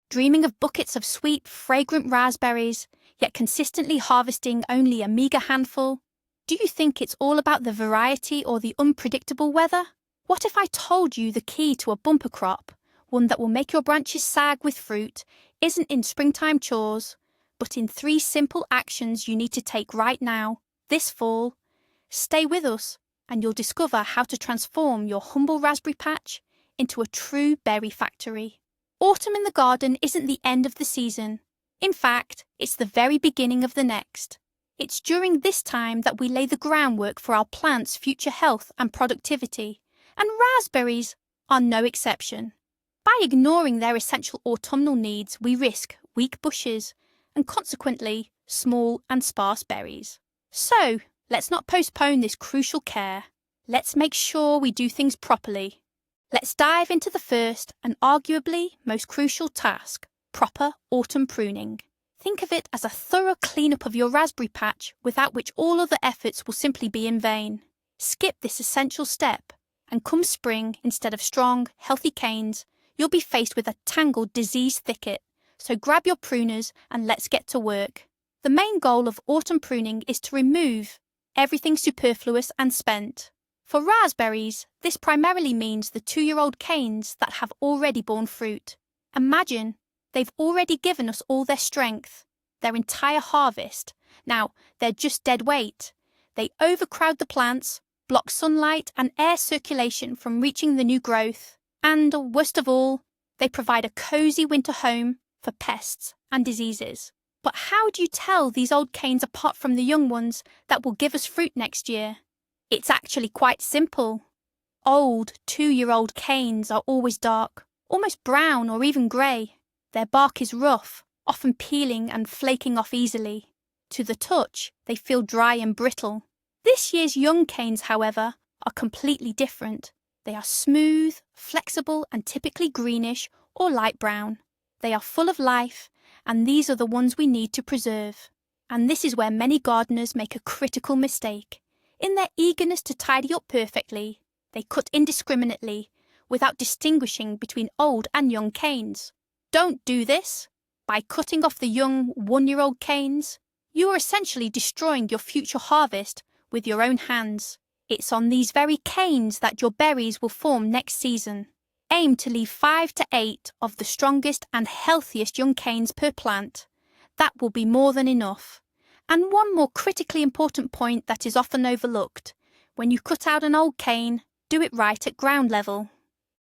Dreaming of buckets of sweet, fragrant raspberries, yet consistently harvesting only a meagre handful? Do you think it's all about the variety or the unpredictable weather? What if I told you the key to a bumper crop, one that will make your branches sag with fruit, isn't in springtime chores, but in 3 simple actions you need to take right now, this fall? Stay with us, and you'll discover how to transform your humble raspberry patch into a true berry factory. Autumn in the garden isn't the end of the season. In fact, it's the very beginning of the next. It's during this time that we lay the groundwork for our plants' future health and productivity, and raspberries are no exception. By ignoring their essential autumnal needs, we risk weak bushes and consequently small and sparse berries. So, let's not postpone this crucial care. Let's make sure we do things properly. Let's dive into the first and arguably most crucial task, proper autumn pruning. Think of it as a thorough cleanup of your raspberry patch without which all other efforts will simply be in vain. Skip this essential step, and come spring, instead of strong, healthy canes, you'll be faced with a tangled, diseased thicket. So grab your pruners and let's get to work. The main goal of autumn pruning is to remove everything superfluous and spent. For raspberries, this primarily means the 2-year-old canes that have already borne fruit. Imagine they've already given us all their strength, their entire harvest. Now, they're just dead weight. They overcrowd the plants, block sunlight and air circulation from reaching the new growth, and, worst of all, they provide a cozy winter home for pests and diseases. But how do you tell these old canes apart from the young ones that will give us fruit next year? It's actually quite simple. Old 2-year-old canes are always dark, almost brown or even grey. Their bark is rough, often peeling and flaking off easily. To the touch, they feel dry and brittle. This year's young canes, however, are completely different. They are smooth, flexible and typically greenish or light brown. They are full of life, and these are the ones we need to preserve. And this is where many gardeners make a critical mistake. In their eagerness to tidy up perfectly, they cut indiscriminately, without distinguishing between old and young canes. Don't do this. By cutting off the young 1-year-old canes, you are essentially destroying your future harvest with your own hands. It's on these very canes that your berries will form next season. Aim to leave 5 to 8 of the strongest and healthiest young canes per plant. That will be more than enough. And one more critically important point that is often overlooked. When you cut out an old cane, do it right at ground level.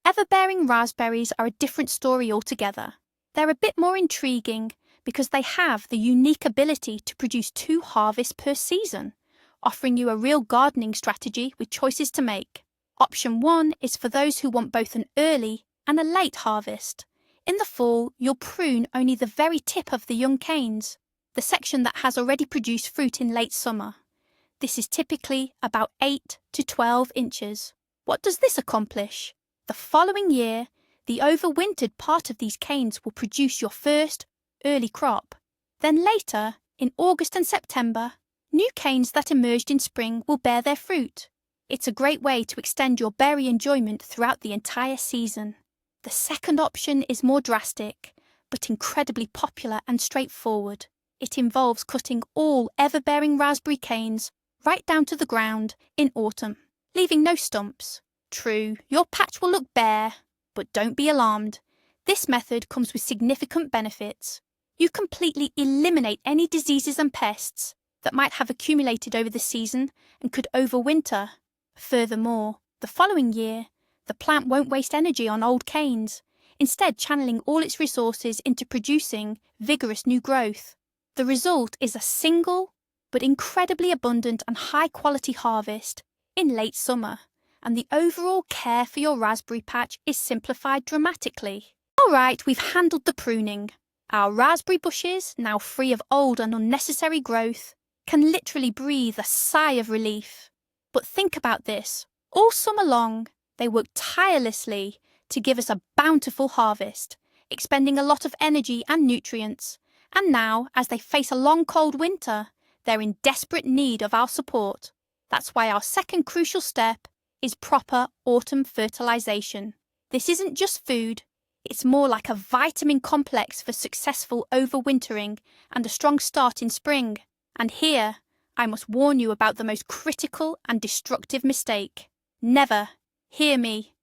Ever-bearing raspberries are a different story altogether. They're a bit more intriguing because they have the unique ability to produce 2 harvests per season, offering you a real gardening strategy with choices to make. Option 1 is for those who want both an early and a late harvest. In the fall, you'll prune only the very tip of the young canes, the section that has already produced fruit in late summer. This is typically about 8 to 12 inches. What does this accomplish? The following year, the overwintered part of these canes will produce your first early crop. Then later, in August and September, new canes that emerged in spring will bear their fruit. It's a great way to extend your berry enjoyment throughout the entire season. The second option is more drastic, but incredibly popular and straightforward. It involves cutting all ever-bearing raspberry canes right down to the ground in autumn, leaving no stumps. True, your patch will look bare, but don't be alarmed. This method comes with significant benefits. You completely eliminate any diseases and pests that might have accumulated over the season and could overwinter. Furthermore, the following year, the plant won't waste energy on old canes, instead channeling all its resources into producing vigorous new growth. The result is a single, but incredibly abundant and high-quality harvest in late summer, and the overall care for your raspberry patch is simplified dramatically. All right, we've handled the pruning. Our raspberry bushes, now free of old and unnecessary growth, can literally breathe a sigh of relief. But think about this. All summer long, they work tirelessly to give us a bountiful harvest, expending a lot of energy and nutrients. And now, as they face a long cold winter, they're in desperate need of our support. That's why our second crucial step is proper autumn fertilization. This isn't just food, It's more like a vitamin complex for successful overwintering and a strong start in spring. And here, I must warn you about the most critical and destructive mistake. Never, hear me,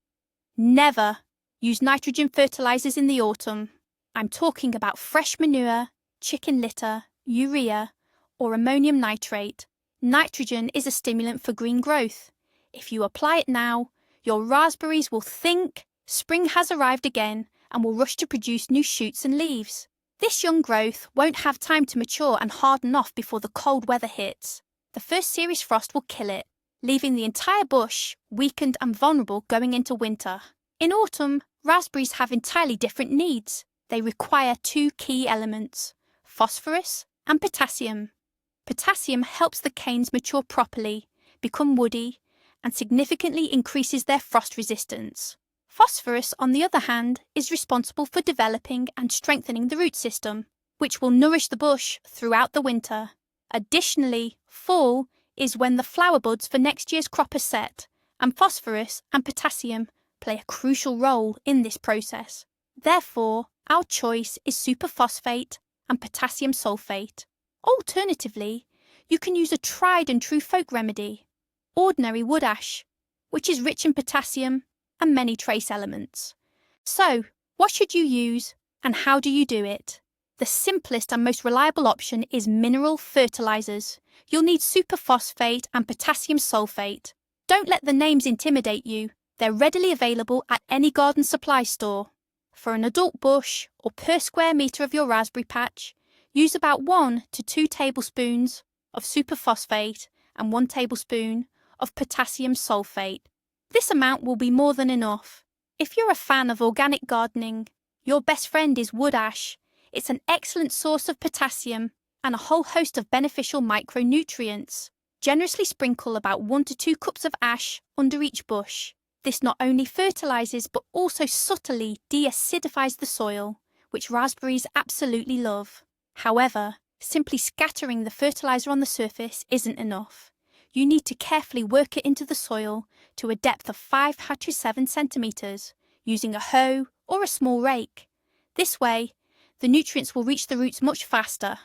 never use nitrogen fertilizers in the autumn. I'm talking about fresh manure, chicken litter, urea, or ammonium nitrate. Nitrogen is a stimulant for green growth. If you apply it now, your raspberries will think spring has arrived again and will rush to produce new shoots and leaves. This young growth won't have time to mature and harden off before the cold weather hits. The first serious frost will kill it, leaving the entire bush weakened and vulnerable going into winter. In autumn, raspberries have entirely different needs. They require two key elements, phosphorus and potassium. Potassium helps the canes mature properly, become woody, and significantly increases their frost resistance. Phosphorus, on the other hand, is responsible for developing and strengthening the root system, which will nourish the bush throughout the winter. Additionally, fall is when the flower buds for next year's crop are set, and phosphorus and potassium play a crucial role in this process. Therefore, our choice is superphosphate and potassium sulfate. Alternatively, you can use a tried and true folk remedy, ordinary wood ash, which is rich in potassium and many trace elements. So, what should you use and how do you do it? The simplest and most reliable option is mineral fertilizers. You'll need superphosphate and potassium sulfate. Don't let the names intimidate you. They're readily available at any garden supply store. For an adult bush or per square metre of your raspberry patch, use about 1 to 2 tablespoons of superphosphate and 1 tablespoon of potassium sulfate. This amount will be more than enough. If you're a fan of organic gardening, your best friend is wood ash. It's an excellent source of potassium and a whole host of beneficial micronutrients. Generously sprinkle about 1 to 2 cups of ash under each bush. This not only fertilizes but also subtly de-acidifies the soil, which raspberries absolutely love. However, simply scattering the fertilizer on the surface isn't enough. You need to carefully work it into the soil to a depth of 5 to 7 centimeters using a hoe or a small rake. This way, the nutrients will reach the roots much faster.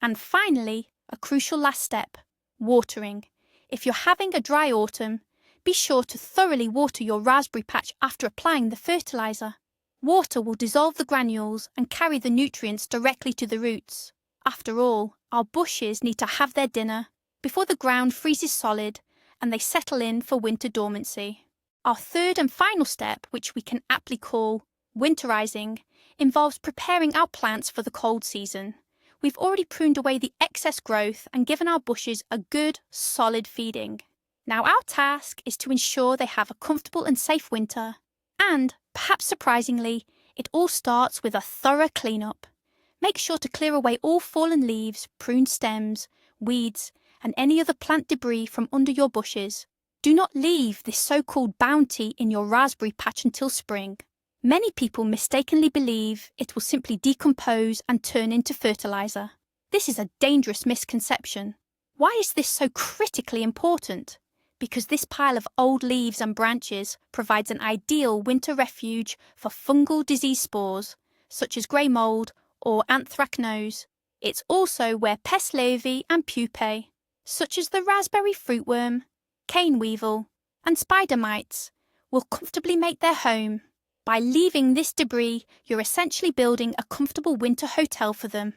And finally, a crucial last step, watering. If you're having a dry autumn, be sure to thoroughly water your raspberry patch after applying the fertilizer. Water will dissolve the granules and carry the nutrients directly to the roots. After all, our bushes need to have their dinner before the ground freezes solid and they settle in for winter dormancy. Our third and final step, which we can aptly call winterizing, involves preparing our plants for the cold season. We've already pruned away the excess growth and given our bushes a good, solid feeding. Now our task is to ensure they have a comfortable and safe winter. And, perhaps surprisingly, it all starts with a thorough cleanup. Make sure to clear away all fallen leaves, pruned stems, weeds, and any other plant debris from under your bushes. Do not leave this so-called bounty in your raspberry patch until spring. Many people mistakenly believe it will simply decompose and turn into fertilizer. This is a dangerous misconception. Why is this so critically important? Because this pile of old leaves and branches provides an ideal winter refuge for fungal disease spores, such as grey mould or anthracnose. It's also where pest larvae and pupae, such as the raspberry fruitworm, cane weevil, and spider mites, will comfortably make their home. By leaving this debris, you're essentially building a comfortable winter hotel for them.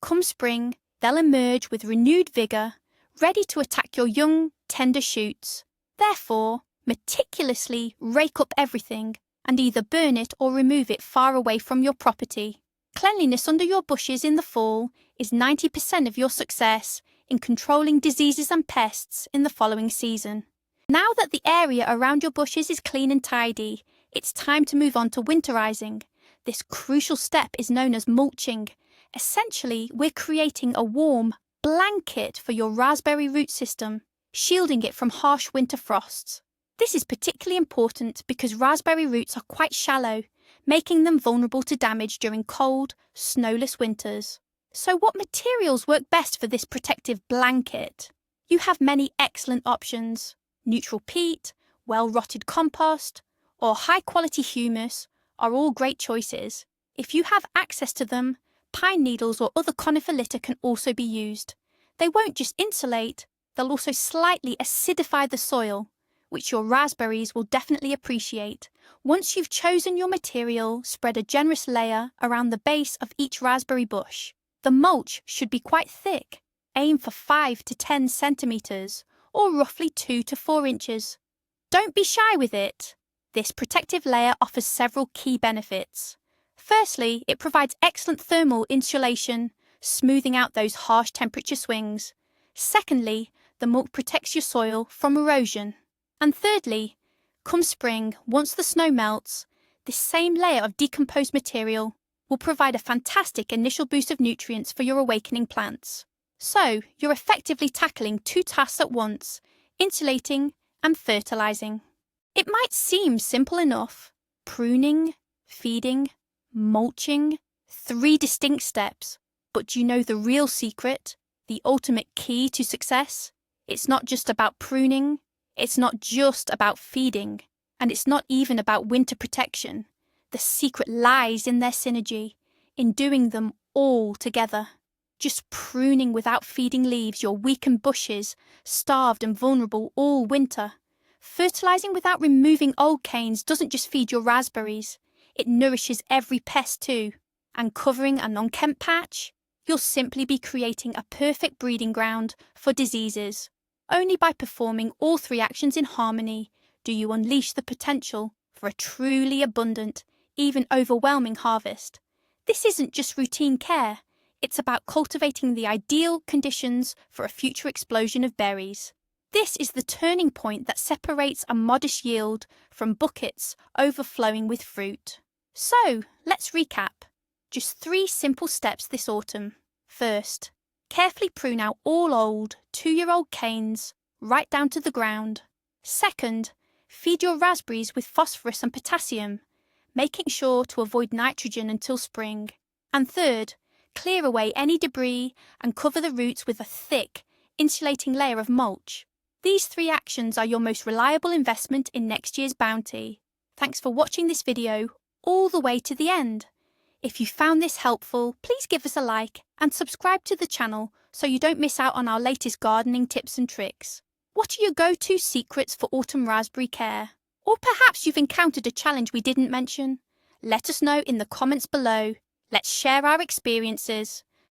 Come spring, they'll emerge with renewed vigour, ready to attack your young, tender shoots. Therefore, meticulously rake up everything and either burn it or remove it far away from your property. Cleanliness under your bushes in the fall is 90% of your success in controlling diseases and pests in the following season. Now that the area around your bushes is clean and tidy, it's time to move on to winterizing. This crucial step is known as mulching. Essentially, we're creating a warm blanket for your raspberry root system, shielding it from harsh winter frosts. This is particularly important because raspberry roots are quite shallow, making them vulnerable to damage during cold, snowless winters. So what materials work best for this protective blanket? You have many excellent options. Neutral peat, well-rotted compost, or high-quality humus are all great choices. If you have access to them, pine needles or other conifer litter can also be used. They won't just insulate, they'll also slightly acidify the soil, which your raspberries will definitely appreciate. Once you've chosen your material, spread a generous layer around the base of each raspberry bush. The mulch should be quite thick. Aim for 5 to 10 centimetres, or roughly 2 to 4 inches. Don't be shy with it. This protective layer offers several key benefits. Firstly, it provides excellent thermal insulation, smoothing out those harsh temperature swings. Secondly, the mulch protects your soil from erosion. And thirdly, come spring, once the snow melts, this same layer of decomposed material will provide a fantastic initial boost of nutrients for your awakening plants. So, you're effectively tackling 2 tasks at once, insulating and fertilizing. It might seem simple enough. Pruning, feeding, mulching, 3 distinct steps. But do you know the real secret, the ultimate key to success? It's not just about pruning, it's not just about feeding, and it's not even about winter protection. The secret lies in their synergy, in doing them all together. Just pruning without feeding leaves your weakened bushes, starved and vulnerable all winter. Fertilizing without removing old canes doesn't just feed your raspberries, it nourishes every pest too. And covering an unkempt patch, you'll simply be creating a perfect breeding ground for diseases. Only by performing all 3 actions in harmony do you unleash the potential for a truly abundant, even overwhelming harvest. This isn't just routine care, it's about cultivating the ideal conditions for a future explosion of berries. This is the turning point that separates a modest yield from buckets overflowing with fruit. So, let's recap. Just 3 simple steps this autumn. First, carefully prune out all old, 2-year-old canes, right down to the ground. Second, feed your raspberries with phosphorus and potassium, making sure to avoid nitrogen until spring. And third, clear away any debris and cover the roots with a thick, insulating layer of mulch. These 3 actions are your most reliable investment in next year's bounty. Thanks for watching this video all the way to the end. If you found this helpful, please give us a like and subscribe to the channel so you don't miss out on our latest gardening tips and tricks. What are your go-to secrets for autumn raspberry care? Or perhaps you've encountered a challenge we didn't mention? Let us know in the comments below. Let's share our experiences.